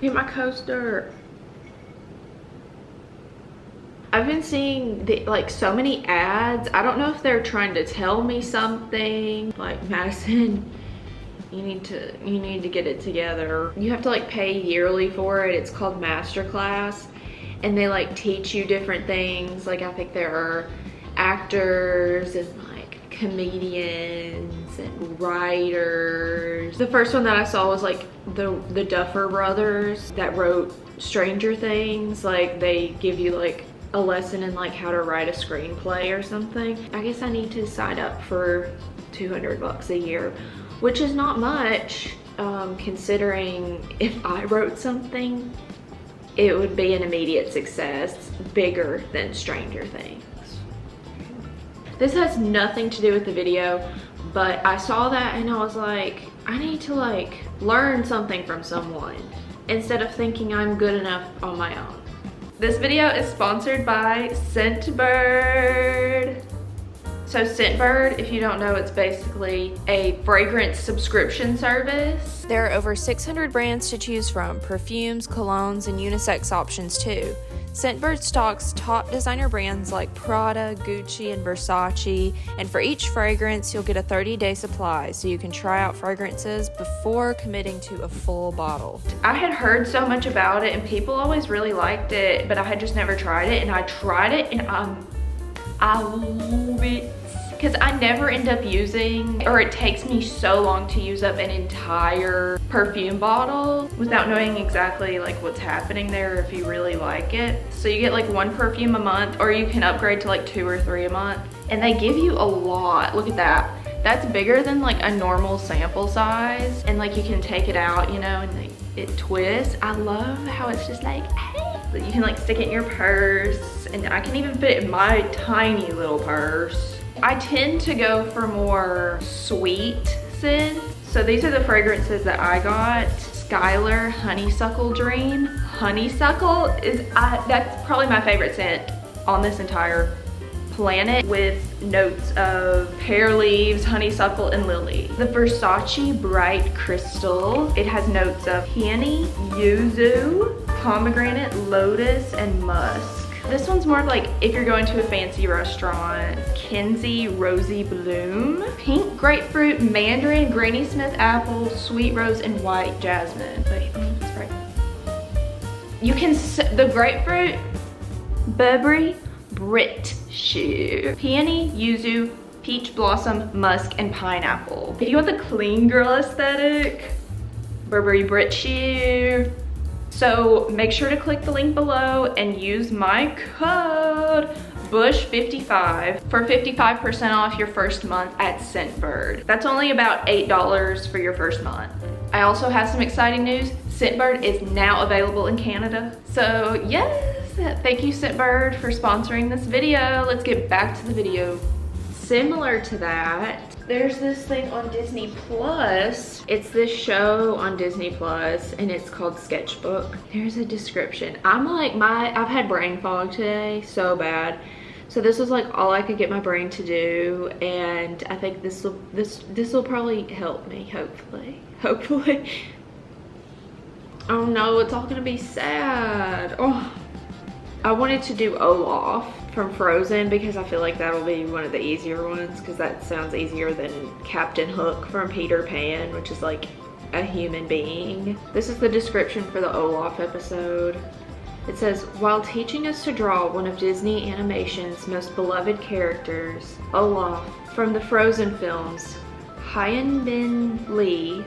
Look at my coaster. I've been seeing like so many ads. I don't know if they're trying to tell me something. Like, Maddison, you need to get it together. You have to like pay yearly for it. It's called Masterclass, and they like teach you different things. Like, I think there are actors and like comedians and writers. The first one that I saw was like the Duffer Brothers that wrote Stranger Things. Like, they give you like a lesson in like how to write a screenplay or something. I guess I need to sign up for 200 bucks a year, which is not much, considering if I wrote something, it would be an immediate success, bigger than Stranger Things. This has nothing to do with the video, but I saw that and I was like, I need to like learn something from someone instead of thinking I'm good enough on my own. This video is sponsored by Scentbird. So Scentbird, if you don't know, it's basically a fragrance subscription service. There are over 600 brands to choose from, perfumes, colognes, and unisex options too. Scentbird stocks top designer brands like Prada, Gucci, and Versace, and for each fragrance, you'll get a 30-day supply, so you can try out fragrances before committing to a full bottle. I had heard so much about it, and people always really liked it, but I had just never tried it, and I tried it, and I love it. Because I never end up using, or it takes me so long to use up an entire perfume bottle without knowing exactly like what's happening there if you really like it. So you get like 1 perfume a month, or you can upgrade to like 2 or 3 a month. And they give you a lot. Look at that. That's bigger than like a normal sample size. And like you can take it out, you know, and like it twists. I love how it's just like, hey. You can like stick it in your purse, and I can even fit it in my tiny little purse. I tend to go for more sweet scents. So these are the fragrances that I got. Skylar Honeysuckle Dream. Honeysuckle is, that's probably my favorite scent on this entire planet, with notes of pear leaves, honeysuckle, and lily. The Versace Bright Crystal. It has notes of peony, yuzu, pomegranate, lotus, and musk. This one's more like if you're going to a fancy restaurant. Kinsey Rosy Bloom. Pink grapefruit, mandarin, Granny Smith apple, sweet rose, and white jasmine. Wait, that's right. You can, the grapefruit, Burberry, Brit Shoe. Peony, yuzu, peach blossom, musk, and pineapple. If you want the clean girl aesthetic, Burberry Brit Shoe. So make sure to click the link below and use my code BUSH55 for 55% off your first month at Scentbird. That's only about $8 for your first month. I also have some exciting news. Scentbird is now available in Canada. So yes, thank you Scentbird for sponsoring this video. Let's get back to the video. Similar to that, there's this thing on Disney Plus. It's this show on Disney Plus, and it's called Sketchbook. There's a description. I'm like, I've had brain fog today so bad. So this was like all I could get my brain to do, and I think this will probably help me, hopefully. Oh no, it's all gonna be sad. Oh, I wanted to do Olaf from Frozen because I feel like that'll be one of the easier ones, because that sounds easier than Captain Hook from Peter Pan, which is like a human being. This is the description for the Olaf episode. It says, while teaching us to draw one of Disney Animation's most beloved characters, Olaf from the Frozen films, Hyun Bin Lee,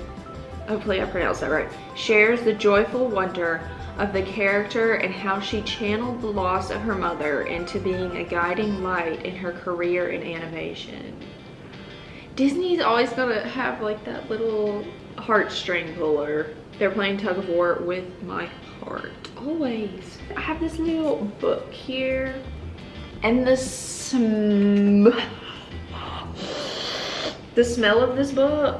hopefully I pronounced that right, shares the joyful wonder of the character and how she channeled the loss of her mother into being a guiding light in her career in animation. Disney's always gonna have like that little heartstring puller. They're playing tug of war with my heart, always. I have this little book here, and the smell of this book,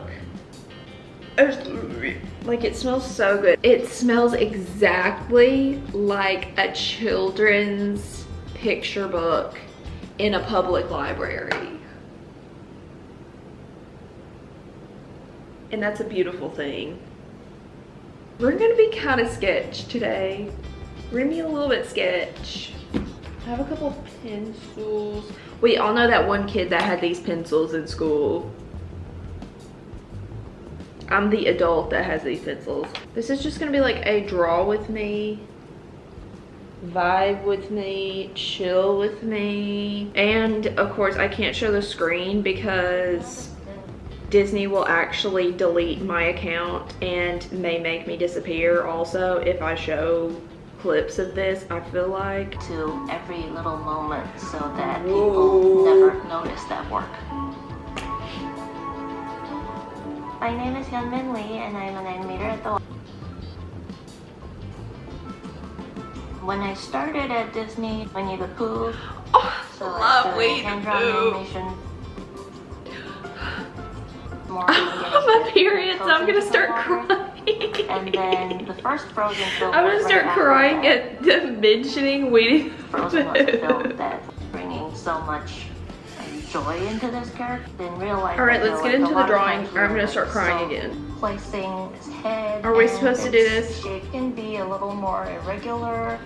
like, it smells so good. It smells exactly like a children's picture book in a public library. and that's a beautiful thing. We're gonna be kind of sketch today. We're gonna be a little bit sketch. I have a couple pencils. We all know that one kid that had these pencils in school. I'm the adult that has these pencils. This is just gonna be like a draw with me, vibe with me, chill with me. And of course I can't show the screen because Disney will actually delete my account and may make me disappear also if I show clips of this, I feel like. To every little moment so that people never notice that work. My name is Hyunmin Lee and I'm an animator at the... When I started at Disney, Winnie the Pooh, so I started hand-drawn animation. My period, so I'm gonna start crying. And then the first Frozen film. I'm gonna start crying at the mentioning Winnie the Frozen was a film that's bringing so much joy into this character. Then realize. All right, let's get into the drawing, or I'm gonna start crying again. Placing his head. Are we supposed to do this? Shape can be a little more irregular.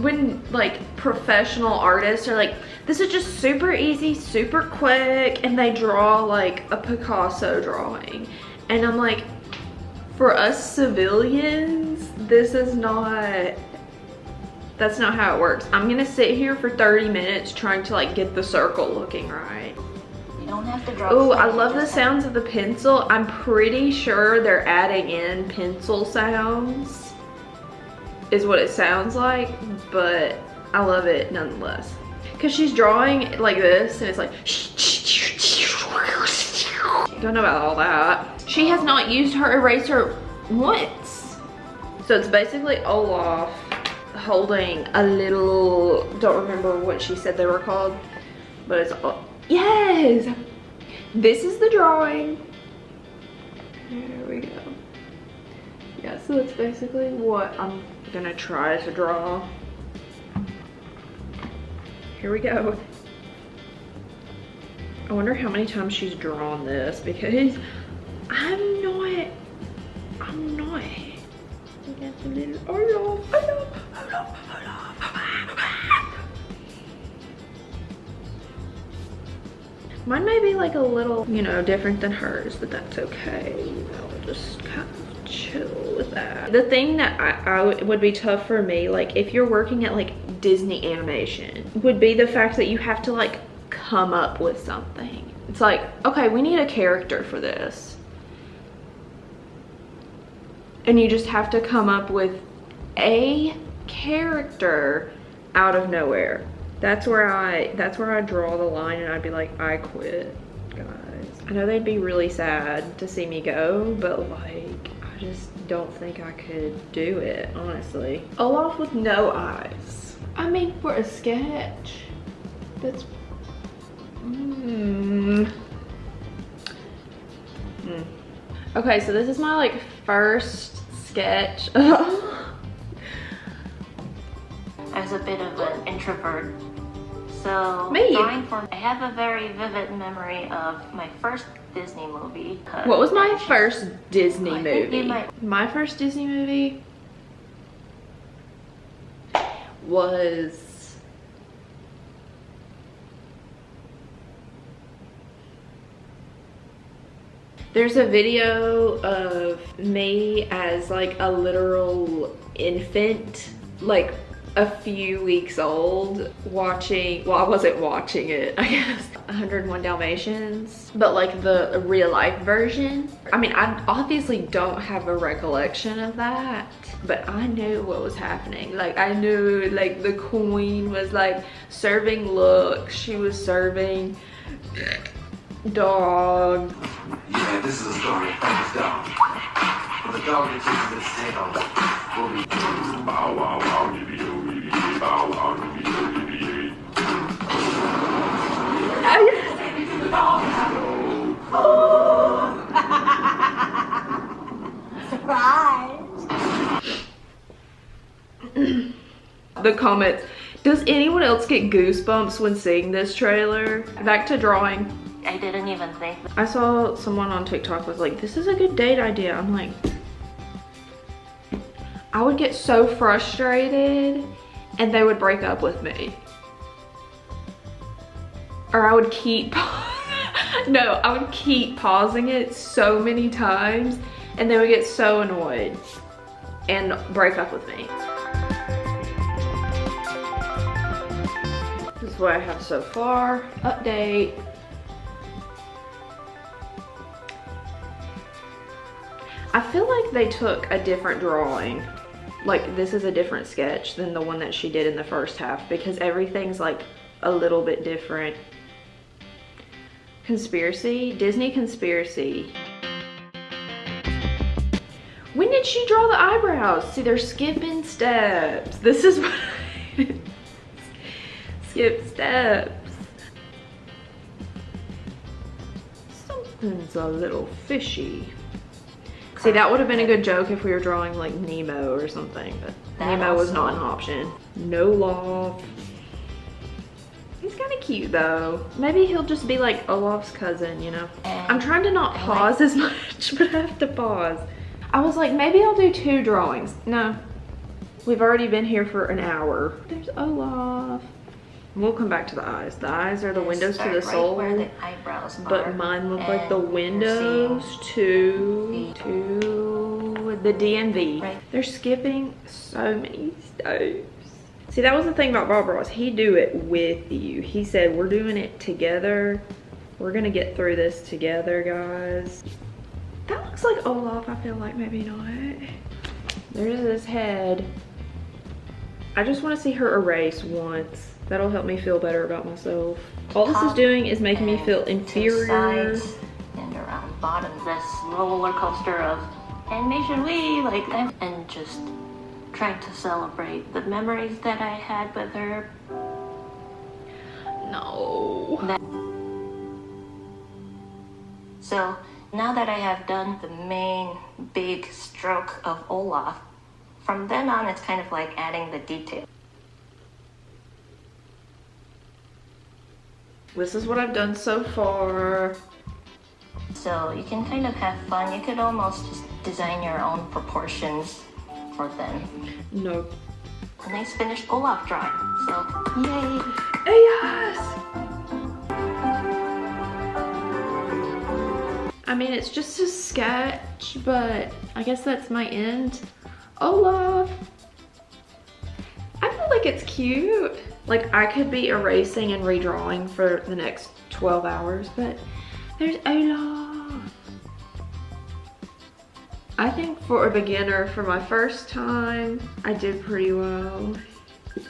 When like professional artists are like, this is just super easy, super quick, and they draw like a Picasso drawing, and I'm like, for us civilians, this is not, that's not how it works. I'm gonna sit here for 30 minutes trying to like get the circle looking right. You don't have to draw. Oh, I love the sounds of the pencil. I'm pretty sure they're adding in pencil sounds is what it sounds like, but I love it nonetheless. Cause she's drawing like this and it's like, don't know about all that. She has not used her eraser once. So it's basically Olaf holding a little, don't remember what she said they were called, but it's, yes! This is the drawing. There we go. Yeah, so it's basically what I'm gonna try to draw. Here we go. I wonder how many times she's drawn this because I'm not. That's a little Olaf. Mine may be like a little, you know, different than hers, but that's okay. You know, we'll just kind of chill with that. The thing that I would be tough for me, like if you're working at like Disney animation, would be the fact that you have to like come up with something. It's like, okay, we need a character for this. And you just have to come up with a character out of nowhere. That's where I draw the line and I'd be like, I quit, guys. I know they'd be really sad to see me go, but like, I just don't think I could do it, honestly. Olaf with no eyes. I mean, for a sketch, that's, Okay, so this is my like first sketch. As a bit of an introvert, so Me? I have a very vivid memory of my first Disney movie. What was my first Disney movie? My first Disney movie was there's a video of me as like a literal infant, like a few weeks old, watching, well, I wasn't watching it, I guess, 101 Dalmatians, but like the real life version. I mean, I obviously don't have a recollection of that, but I knew what was happening. Like I knew like the queen was like serving looks, she was serving dog. Yeah, this is a story of Pepper's dog. When the dog that chases its tail will be bow wow wow dibby dibby bow wow dibby dibby. Surprise! The comments. Does anyone else get goosebumps when seeing this trailer? Back to drawing. I didn't even think. I saw someone on TikTok was like, this is a good date idea. I'm like, I would get so frustrated and they would break up with me. Or I would keep, no, I would keep pausing it so many times and they would get so annoyed and break up with me. This is what I have so far. Update. I feel like they took a different drawing. Like this is a different sketch than the one that she did in the first half because everything's like a little bit different. Conspiracy, Disney conspiracy. When did she draw the eyebrows? See, they're skipping steps. This is what skip steps. Something's a little fishy. See, that would have been a good joke if we were drawing like Nemo or something, but Nemo was not an option. No Olaf. He's kind of cute though. Maybe he'll just be like Olaf's cousin, you know? I'm trying to not pause as much, but I have to pause. I was like, maybe I'll do 2 drawings. No, we've already been here for an hour. There's Olaf. We'll come back to the eyes. The eyes are the windows to the soul, where the eyebrows are, but mine look like the windows to the DMV. Right. They're skipping so many steps. See, that was the thing about Bob Ross. He'd do it with you. He said, we're doing it together. We're gonna get through this together, guys. That looks like Olaf. I feel like maybe not. There's his head. I just want to see her erase once. That'll help me feel better about myself. All this is doing is making me feel inferior. Sides and around bottom. This roller coaster of animation, like that. And just trying to celebrate the memories that I had with her. No. So now that I have done the main big stroke of Olaf, from then on it's kind of like adding the detail. This is what I've done so far. So you can kind of have fun. You could almost just design your own proportions for them. No. A nice finished Olaf drawing. So, yay! Yes! I mean, it's just a sketch, but I guess that's my end. Olaf! I feel like it's cute. Like, I could be erasing and redrawing for the next 12 hours, but there's Olaf. I think for a beginner, for my first time, I did pretty well.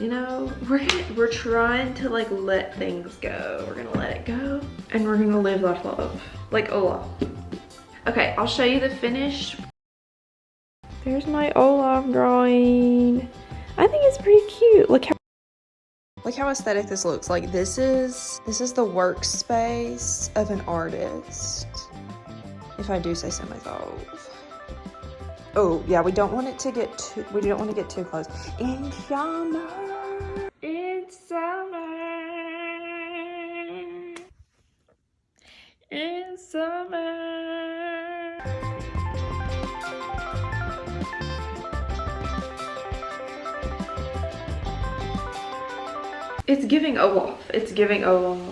You know, we're trying to like let things go. We're gonna let it go and we're gonna live life love, like Olaf. Okay, I'll show you the finished. There's my Olaf drawing. I think it's pretty cute. Look how aesthetic this looks. Like this is the workspace of an artist, if I do say so myself. Oh yeah, we don't want it to get too close. In summer, it's summer, it's summer. It's giving Olaf. It's giving Olaf.